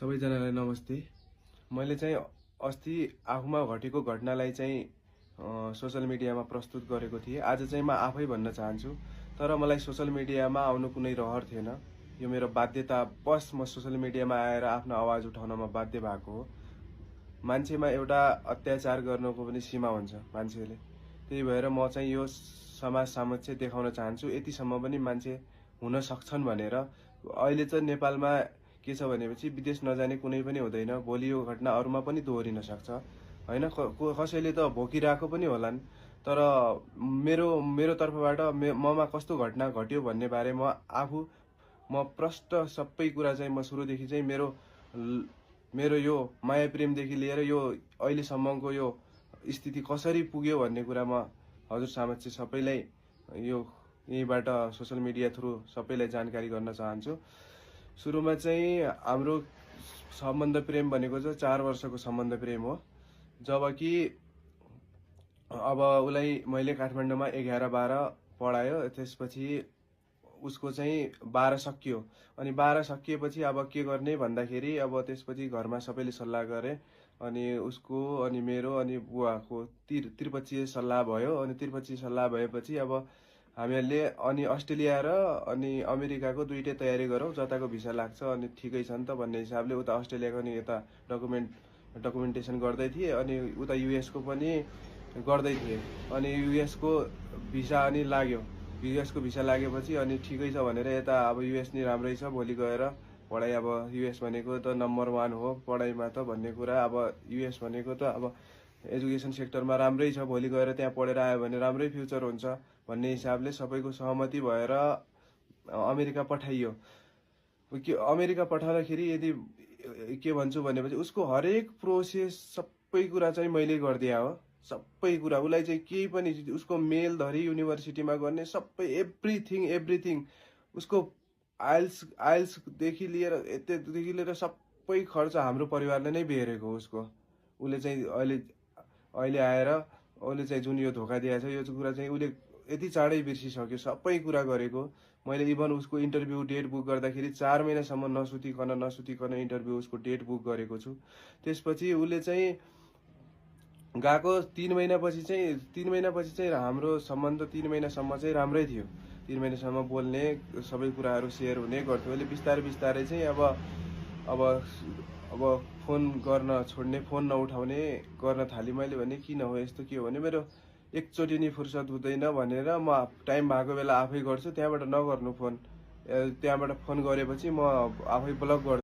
सबैजनालाई नमस्ते। मैले चाहिँ अस्ति आफूमा घटेको घटनालाई चाहिँ सोशल मिडियामा प्रस्तुत गरेको थिएँ। आज चाहिँ म आफै भन्न चाहन्छु। तर मलाई सोशल मिडियामा आउनु कुनै रहर थिएन। यो मेरो बाध्यतावश म सोशल मिडियामा आएर आफ्नो आवाज उठाउनमा बाध्य भएको हो। मान्छेमा एउटा अत्याचार गर्नको पनि सीमा हुन्छ मान्छेले। त्यही भएर म चाहिँ यो समाज समक्ष देखाउन चाहन्छु यतिसम्म पनि मान्छे हुन सक्छन् भनेर। अहिले चाहिँ नेपालमा के छ भनेपछि विदेश नजाने कुनै पनि हुँदैन। भोलि यो घटना अरूमा पनि दोहोरिन सक्छ हैन। कसैले त भोकिरहेको पनि होलान्। तर मेरो तर्फबाट ममा कस्तो घटना घट्यो भन्ने बारे म प्रष्ट सबै कुरा चाहिँ म सुरुदेखि चाहिँ मेरो यो माया प्रेमदेखि लिएर यो अहिलेसम्मको यो स्थिति कसरी पुग्यो भन्ने कुरा म हजुर समक्ष सबैलाई यहीबाट सोशल मिडिया थ्रु सबैलाई जानकारी गर्न चाहन्छु। सुरुमा चाहिँ हाम्रो सम्बन्ध प्रेम भनेको चाहिँ 4 वर्षको सम्बन्ध प्रेम हो। जबकि अब उसलाई मैले काठमाडौँमा 11-12 पढायो। त्यसपछि उसको चाहिँ 12 सकियो। अनि 12 सकिएपछि अब के गर्ने भन्दाखेरि अब त्यसपछि घरमा सबैले सल्लाह गरे। अनि उसको अनि मेरो अनि बुवाको त्रिपक्षीय सल्लाह भयो। अनि त्रिपक्षीय सल्लाह भएपछि अब हामीहरूले अनि अस्ट्रेलिया र अनि अमेरिकाको दुईटै तयारी गरौँ, जताको भिसा लाग्छ अनि ठिकै छ नि त भन्ने हिसाबले उता अस्ट्रेलियाको अनि यता डकुमेन्टेसन गर्दै थिए। अनि उता युएसको पनि गर्दै थिए। अनि युएसको भिसा अनि लाग्यो। युएसको भिसा लागेपछि अनि ठिकै छ भनेर यता अब युएस नि राम्रै छ, भोलि गएर पढाइ अब युएस भनेको त नम्बर 1 हो पढाइमा त भन्ने कुरा। अब युएस भनेको त अब एजुकेसन सेक्टरमा राम्रै छ, भोलि गएर त्यहाँ पढेर आयो भने राम्रै फ्युचर हुन्छ भन्ने हिसाबले सबैको सहमति भएर अमेरिका पठाइयो। अमेरिका पठाउँदाखेरि यदि के भन्छु भनेपछि उसको हरेक प्रोसेस सबै कुरा चाहिँ मैले गरिदिए हो। सबै कुरा उसलाई चाहिँ केही पनि उसको मेल धरी युनिभर्सिटीमा गर्ने सबै एभ्रिथिङ उसको आइल्स देखि लिएर सबै खर्च हाम्रो परिवारले नै बेहोरेको हो। उसको उसले चाहिँ अहिले आएर उसले चाहिँ जुन यो धोका दिएको छ यो कुरा चाहिँ उसले यति चाँडै बिर्सिसक्यो सबै कुरा गरेको। मैले इभन उसको इन्टरभ्यू डेट बुक गर्दाखेरि 4 महिनासम्म नसुतिकन इन्टरभ्यू उसको डेट बुक गरेको छु। त्यसपछि उसले चाहिँ गएको 3 महिनापछि चाहिँ हाम्रो सम्बन्ध 3 महिनासम्म चाहिँ राम्रै थियो। 3 महिनासम्म बोल्ने सबै कुराहरू सेयर हुने गर्थ्यो। अहिले बिस्तारै चाहिँ अब फोन गर्न छोड्ने, फोन नउठाउने गर्न थाली। मैले भने किन हो यस्तो, के हो भने मेरो एकचोटि नि फुर्सद हुँदैन भनेर म टाइम भएको बेला आफै गर्छु, त्यहाँबाट नगर्नु फोन। त्यहाँबाट फोन गरेपछि म आफै ब्लक गर्छु।